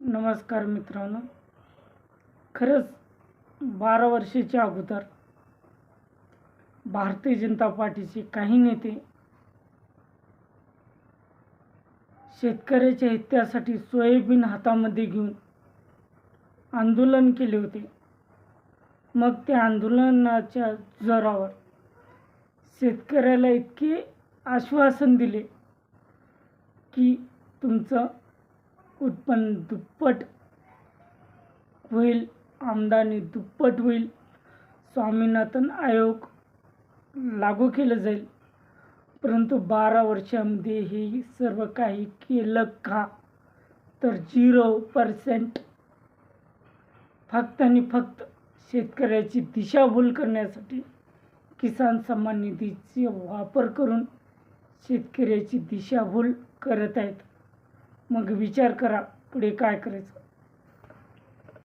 नमस्कार मित्रांनो. खरंच 12 वर्षाच्या अगोदर भारतीय जनता पार्टीचे काही नेते शेतकऱ्याच्या हितासाठी सोयाबीन हातामध्ये घेऊन आंदोलन केले होते. मग त्या आंदोलनाच्या जोरावर शेतकऱ्याला इतके आश्वासन दिले की तुमचं उत्पन्न दुप्पट होईल, आमदानी दुप्पट होईल, स्वामीनाथन आयोग लागू केलं जाईल. परंतु 12 वर्षांमध्ये हे सर्व काही केलं का? तर 0%. फक्त आणि फक्त शेतकऱ्याची दिशाभूल करण्यासाठी किसान सन्मान निधीचा वापर करून शेतकऱ्याची दिशाभूल करत आहेत. मग विचार करा पुढे काय करायचं.